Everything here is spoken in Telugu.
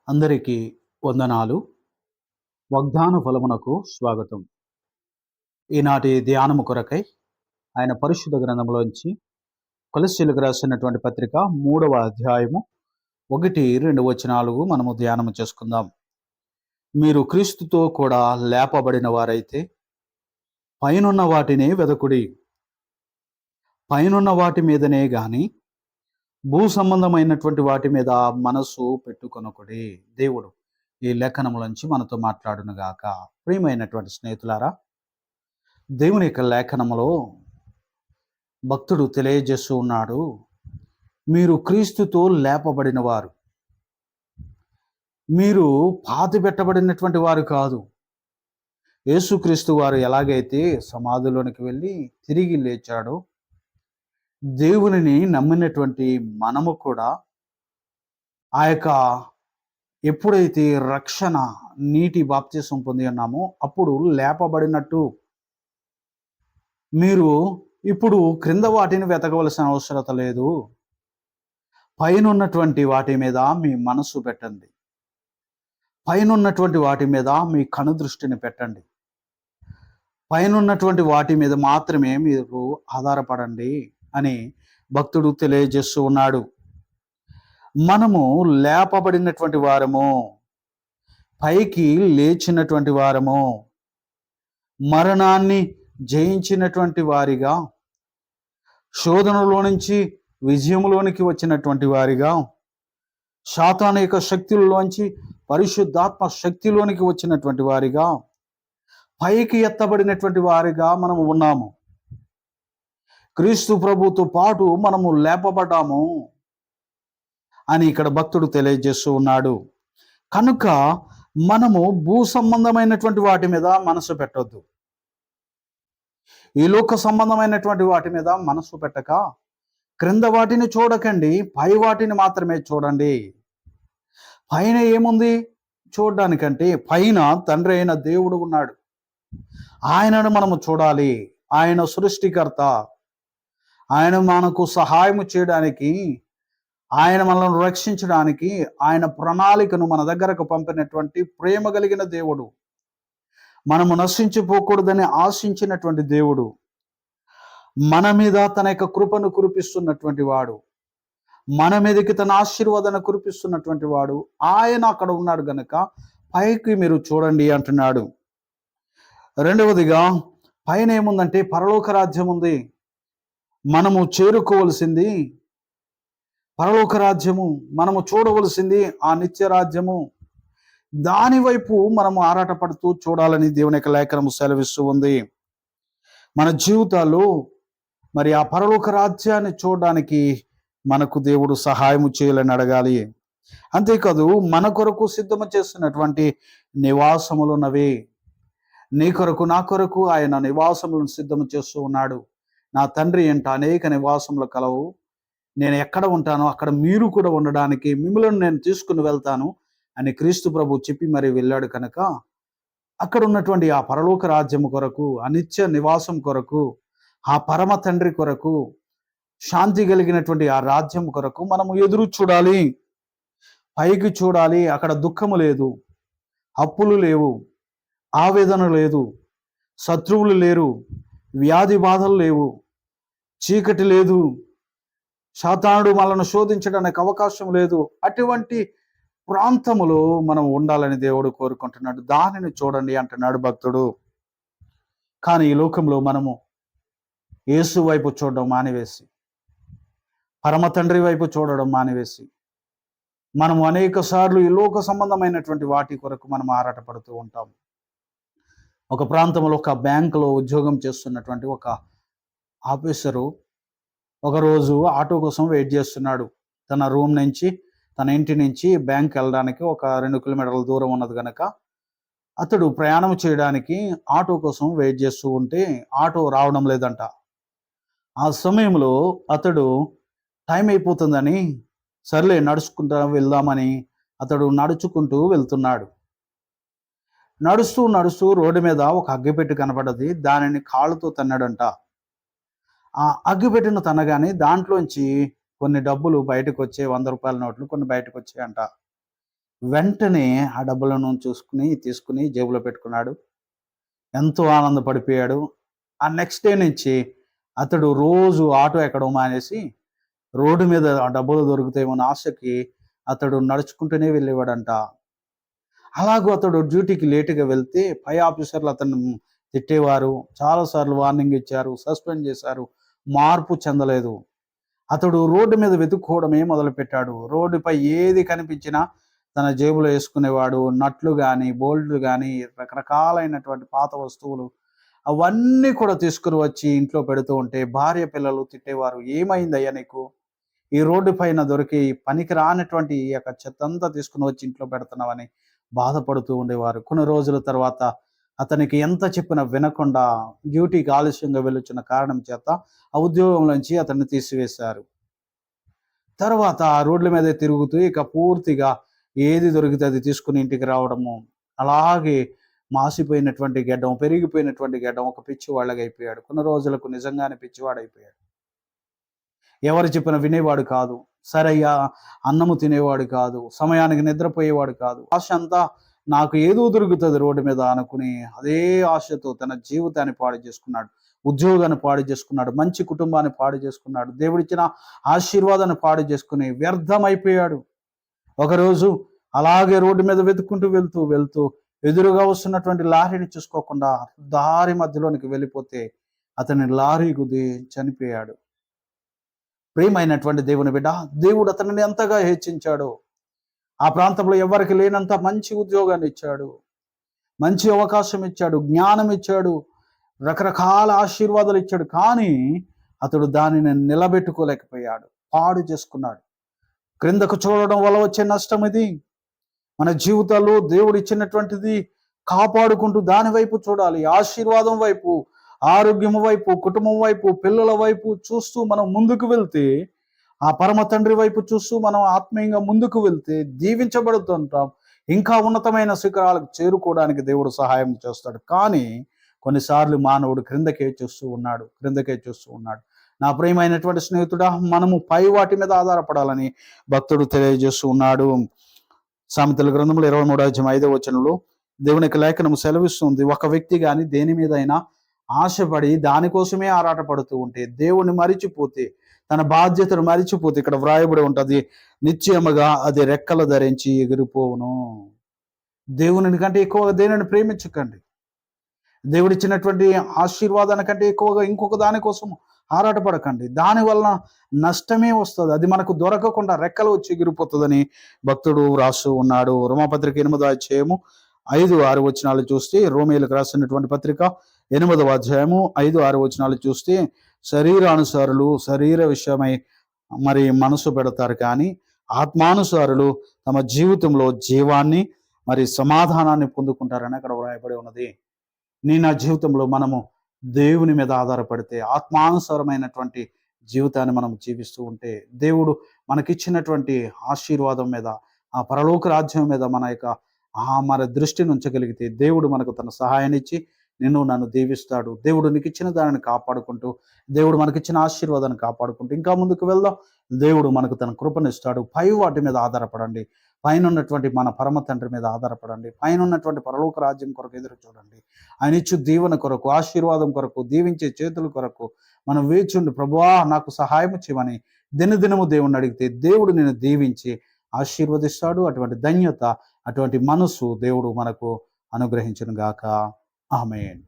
అందరికీ వందనాలు. వాగ్దాన ఫలమునకు స్వాగతం. ఈనాటి ధ్యానము కొరకై ఆయన పరిశుద్ధ గ్రంథంలోంచి కొలస్సీలకు రాసినటువంటి పత్రిక 3వ అధ్యాయము 1, 2 వచనాలు మనము ధ్యానము చేసుకుందాం. మీరు క్రీస్తుతో కూడా లేపబడిన వారైతే పైనున్న వాటినే వెదకుడి. పైనున్న వాటి మీదనే గాని భూ సంబంధమైనటువంటి వాటి మీద మనసు పెట్టుకొనకుడి. దేవుడు ఈ లేఖనములోంచి మనతో మాట్లాడును గాక. ప్రియమైనటువంటి స్నేహితులారా, దేవుని యొక్క లేఖనములో భక్తుడు తెలియజేస్తూ ఉన్నాడు, మీరు క్రీస్తుతో లేపబడిన వారు. మీరు పాతి పెట్టబడినటువంటి వారు కాదు. యేసుక్రీస్తు వారు ఎలాగైతే సమాధిలోనికి వెళ్ళి తిరిగి లేచాడో, దేవునిని నమ్మినటువంటి మనము కూడా ఆ యొక్క ఎప్పుడైతే రక్షణ నీటి బాప్తిసం పొంది ఉన్నామో అప్పుడు లేపబడినట్టు. మీరు ఇప్పుడు క్రింద వాటిని వెతకవలసిన అవసరత లేదు. పైన ఉన్నటువంటి వాటి మీద మీ మనసు పెట్టండి. పైన ఉన్నటువంటి వాటి మీద మీ కనుదృష్టిని పెట్టండి. పైన ఉన్నటువంటి వాటి మీద మాత్రమే మీరు ఆధారపడండి అని భక్తుడు తెలియజేస్తూ ఉన్నాడు. మనము లేపబడినటువంటి వారము, పైకి లేచినటువంటి వారము, మరణాన్ని జయించినటువంటి వారిగా, శోధనలో నుంచి విజయములోనికి వచ్చినటువంటి వారిగా, సాతాను యొక్క శక్తులలోంచి పరిశుద్ధాత్మ శక్తిలోనికి వచ్చినటువంటి వారిగా, పైకి ఎత్తబడినటువంటి వారిగా మనము ఉన్నాము. క్రీస్తు ప్రభుతో పాటు మనము లేపబడ్డాము అని ఇక్కడ భక్తుడు తెలియజేస్తూ ఉన్నాడు. కనుక మనము భూ సంబంధమైనటువంటి వాటి మీద మనసు పెట్టొద్దు. ఈ లోక సంబంధమైనటువంటి వాటి మీద మనసు పెట్టక క్రింద వాటిని చూడకండి, పై వాటిని మాత్రమే చూడండి. పైన ఏముంది చూడడానికంటే? పైన తండ్రి అయిన దేవుడు ఉన్నాడు. ఆయనను మనము చూడాలి. ఆయన సృష్టికర్త. ఆయన మనకు సహాయము చేయడానికి, ఆయన మనల్ని రక్షించడానికి, ఆయన ప్రణాళికను మన దగ్గరకు పంపినటువంటి ప్రేమ కలిగిన దేవుడు. మనము నశించిపోకూడదని ఆశించినటువంటి దేవుడు. మన మీద తన యొక్క కృపను కురిపిస్తున్నటువంటి వాడు. మన మీదకి తన ఆశీర్వాదాన్ని కురిపిస్తున్నటువంటి వాడు. ఆయన అక్కడ ఉన్నాడు గనుక పైకి మీరు చూడండి అంటున్నాడు. రెండవదిగా, పైన ఏముందంటే పరలోక రాజ్యం ఉంది. మనము చేరుకోవలసింది పరలోక రాజ్యము. మనము చూడవలసింది ఆ నిత్య రాజ్యము. దాని వైపు మనము ఆరాటపడుతూ చూడాలని దేవుని యొక్క లేఖనము సెలవిస్తూ ఉంది. మన జీవితాల్లో మరి ఆ పరలోక రాజ్యాన్ని చూడడానికి మనకు దేవుడు సహాయము చేయాలని అడగాలి. అంతేకాదు, మన కొరకు సిద్ధము చేస్తున్నటువంటి నివాసములు ఉన్నవి. నీ కొరకు, నా కొరకు ఆయన నివాసములను సిద్ధము చేస్తూ ఉన్నాడు. నా తండ్రి ఎంట అనేక నివాసములు కలవు. నేను ఎక్కడ ఉంటానో అక్కడ మీరు కూడా ఉండడానికి మిమ్మల్ని నేను తీసుకుని వెళ్తాను అని క్రీస్తు ప్రభు చెప్పి మరి వెళ్ళాడు. కనుక అక్కడ ఉన్నటువంటి ఆ పరలోక రాజ్యము కొరకు, అనిత్య నివాసం కొరకు, ఆ పరమ తండ్రి కొరకు, శాంతి కలిగినటువంటి ఆ రాజ్యం కొరకు మనము ఎదురు చూడాలి. పైకి చూడాలి. అక్కడ దుఃఖము లేదు, అప్పులు లేవు, ఆవేదన లేదు, శత్రువులు లేరు, వ్యాధి బాధలు లేవు, చీకటి లేదు, సాతానుడు మనల్ని శోధించడానికి అవకాశం లేదు. అటువంటి ప్రాంతములో మనం ఉండాలని దేవుడు కోరుకుంటున్నాడు. దానిని చూడండి అంటున్నాడు భక్తుడు. కానీ ఈ లోకంలో మనము యేసు వైపు చూడడం మానివేసి, పరమ తండ్రి వైపు చూడడం మానివేసి, మనము అనేక సార్లు ఈ లోక సంబంధమైనటువంటి వాటి కొరకు మనం ఆరాటపడుతూ ఉంటాం. ఒక ప్రాంతంలో ఒక బ్యాంకులో ఉద్యోగం చేస్తున్నటువంటి ఒక ఆఫీసరు ఒకరోజు ఆటో కోసం వెయిట్ చేస్తున్నాడు. తన రూమ్ నుంచి, తన ఇంటి నుంచి బ్యాంక్ వెళ్ళడానికి ఒక 2 కిలోమీటర్ల దూరం ఉన్నది కనుక అతడు ప్రయాణం చేయడానికి ఆటో కోసం వెయిట్ చేస్తూ ఉంటే ఆటో రావడం లేదంట. ఆ సమయంలో అతడు టైం అయిపోతుందని సర్లే నడుచుకుంటూ వెళ్దామని అతడు నడుచుకుంటూ వెళ్తున్నాడు. నడుస్తూ నడుస్తూ రోడ్డు మీద ఒక అగ్గిపెట్టె కనపడ్డది. దానిని కాళ్ళతో తన్నాడంట. ఆ అగ్గిపెట్టెను తన్నగానే దాంట్లోంచి కొన్ని డబ్బులు బయటకు వచ్చాయి. 100 రూపాయల నోట్లు కొన్ని బయటకు వచ్చాయంట. వెంటనే ఆ డబ్బులను తీసుకుని జేబులో పెట్టుకున్నాడు. ఎంతో ఆనందపడిపోయాడు. ఆ నెక్స్ట్ డే నుంచి అతడు రోజు ఆటో ఎక్కడం మానేసి రోడ్డు మీద ఆ డబ్బులు దొరుకుతాయేమో ఆశకి అతడు నడుచుకుంటూనే వెళ్ళేవాడంట. అలాగూ అతడు డ్యూటీకి లేటుగా వెళ్తే పై ఆఫీసర్లు అతన్ని తిట్టేవారు. చాలాసార్లు వార్నింగ్ ఇచ్చారు, సస్పెండ్ చేశారు. మార్పు చెందలేదు. అతడు రోడ్డు మీద వెతుక్కోవడమే మొదలుపెట్టాడు. రోడ్డుపై ఏది కనిపించినా తన జేబులో వేసుకునేవాడు. నట్లు కానీ, బోల్ట్లు కానీ, రకరకాలైనటువంటి పాత వస్తువులు అవన్నీ కూడా తీసుకుని వచ్చి ఇంట్లో పెడుతూ ఉంటే భార్య పిల్లలు తిట్టేవారు. ఏమైందయ్యా నీకు? ఈ రోడ్డు పైన దొరికి పనికి రానటువంటి ఈ యొక్క చెత్తంతా తీసుకుని వచ్చి ఇంట్లో పెడుతున్నావని బాధపడుతూ ఉండేవారు. కొన్ని రోజుల తర్వాత అతనికి ఎంత చెప్పినా వినకుండా డ్యూటీకి ఆలస్యంగా వెళ్ళొచ్చిన కారణం చేత ఆ ఉద్యోగం నుంచి అతన్ని తీసివేశారు. తర్వాత ఆ రోడ్ల మీదే తిరుగుతూ ఇక పూర్తిగా ఏది దొరికితే అది తీసుకుని ఇంటికి రావడము, అలాగే మాసిపోయినటువంటి గెడ్డం, పెరిగిపోయినటువంటి గెడ్డం, ఒక పిచ్చివాళ్ళగా అయిపోయాడు. కొన్ని రోజులకు నిజంగానే పిచ్చివాడైపోయాడు. ఎవరు చెప్పినా వినేవాడు కాదు. సరయ్యా అన్నము తినేవాడు కాదు. సమయానికి నిద్రపోయేవాడు కాదు. ఆశ అంతా నాకు ఏదో దొరుకుతుంది రోడ్డు మీద అనుకుని అదే ఆశతో తన జీవితాన్ని పాడు చేసుకున్నాడు. ఉద్యోగాన్ని పాడు చేసుకున్నాడు. మంచి కుటుంబాన్ని పాడు చేసుకున్నాడు. దేవుడిచ్చిన ఆశీర్వాదాన్ని పాడు చేసుకుని వ్యర్థమైపోయాడు. ఒకరోజు అలాగే రోడ్డు మీద వెతుక్కుంటూ వెళ్తూ ఎదురుగా వస్తున్నటువంటి లారీని చూసుకోకుండా దారి మధ్యలోనికి వెళ్ళిపోతే అతని లారీ గుద్ది చనిపోయాడు. ప్రియమైనటువంటి దేవుని బిడ్డ, దేవుడు అతనిని ఎంతగా హెచ్చించాడు. ఆ ప్రాంతంలో ఎవరికి లేనంత మంచి ఉద్యోగాన్ని ఇచ్చాడు, మంచి అవకాశం ఇచ్చాడు, జ్ఞానం ఇచ్చాడు, రకరకాల ఆశీర్వాదాలు ఇచ్చాడు. కానీ అతడు దానిని నిలబెట్టుకోలేకపోయాడు, పాడు చేసుకున్నాడు. క్రిందకు చూడడం వల్ల వచ్చే నష్టం ఇది. మన జీవితాల్లో దేవుడు ఇచ్చినటువంటిది కాపాడుకుంటూ దాని వైపు చూడాలి. ఆశీర్వాదం వైపు, ఆరోగ్యం వైపు, కుటుంబం వైపు, పిల్లల వైపు చూస్తూ మనం ముందుకు వెళ్తే, ఆ పరమ తండ్రి వైపు చూస్తూ మనం ఆత్మీయంగా ముందుకు వెళ్తే దీవించబడుతుంటాం. ఇంకా ఉన్నతమైన శిఖరాలకు చేరుకోవడానికి దేవుడు సహాయం చేస్తాడు. కానీ కొన్నిసార్లు మానవుడు క్రిందకే చూస్తూ ఉన్నాడు. నా ప్రియమైనటువంటి స్నేహితుడా, మనము పై వాటి మీద ఆధారపడాలని భక్తుడు తెలియజేస్తూ ఉన్నాడు. సామెతల గ్రంథంలో 23:5 దేవుని యొక్క లేఖనము సెలవిస్తుంది, ఒక వ్యక్తి కానీ దేని మీద అయినా ఆశపడి దానికోసమే ఆరాటపడుతూ ఉంటే, దేవుని మరిచిపోతే, తన బాధ్యతను మరిచిపోతే, ఇక్కడ వ్రాయబడి ఉంటుంది, నిశ్చయముగా అది రెక్కలు ధరించి ఎగిరిపోవును. దేవుని కంటే ఎక్కువగా దేనిని ప్రేమించకండి. దేవుడిచ్చినటువంటి ఆశీర్వాదానికంటే ఎక్కువగా ఇంకొక దానికోసం ఆరాటపడకండి. దానివల్ల నష్టమే వస్తుంది. అది మనకు దొరకకుండా రెక్కలు వచ్చి ఎగిరిపోతుందని భక్తుడు రాస్తూ ఉన్నాడు. రోమాపత్రిక 8:5-6 చూస్తే, రోమీయులకు రాసినటువంటి పత్రిక 8 చూస్తే, శరీరానుసారులు శరీర విషయమై మరి మనసు పెడతారు, కానీ ఆత్మానుసారులు తమ జీవితంలో జీవాన్ని మరి సమాధానాన్ని పొందుకుంటారని అక్కడ వ్రాయబడి ఉన్నది. నా జీవితంలో మనము దేవుని మీద ఆధారపడితే, ఆత్మానుసారమైనటువంటి జీవితాన్ని మనం జీవిస్తూ ఉంటే, దేవుడు మనకిచ్చినటువంటి ఆశీర్వాదం మీద, ఆ పరలోక రాజ్యం మీద మన దృష్టిని ఉంచగలిగితే, దేవుడు మనకు తన సహాయాన్ని ఇచ్చి నన్ను దీవిస్తాడు. దేవుడు నీకు ఇచ్చిన దానిని కాపాడుకుంటూ, దేవుడు మనకిచ్చిన ఆశీర్వాదాన్ని కాపాడుకుంటూ ఇంకా ముందుకు వెళ్దాం. దేవుడు మనకు తన కృపనిస్తాడు. పై వాటి మీద ఆధారపడండి. పైన ఉన్నటువంటి మన పరమ తండ్రి మీద ఆధారపడండి. పైన ఉన్నటువంటి పరలోక రాజ్యం కొరకు ఎదురు చూడండి. ఆయన ఇచ్చు దీవెన కొరకు, ఆశీర్వాదం కొరకు, దీవించే చేతుల కొరకు మనం వేచుండి, ప్రభువా నాకు సహాయం చేయమని దినదినము దేవుణ్ణి అడిగితే, దేవుడు నిన్ను దీవించి ఆశీర్వదిస్తాడు. అటువంటి ధన్యత, అటువంటి మనసు దేవుడు మనకు అనుగ్రహించును గాక. ఆమేన్.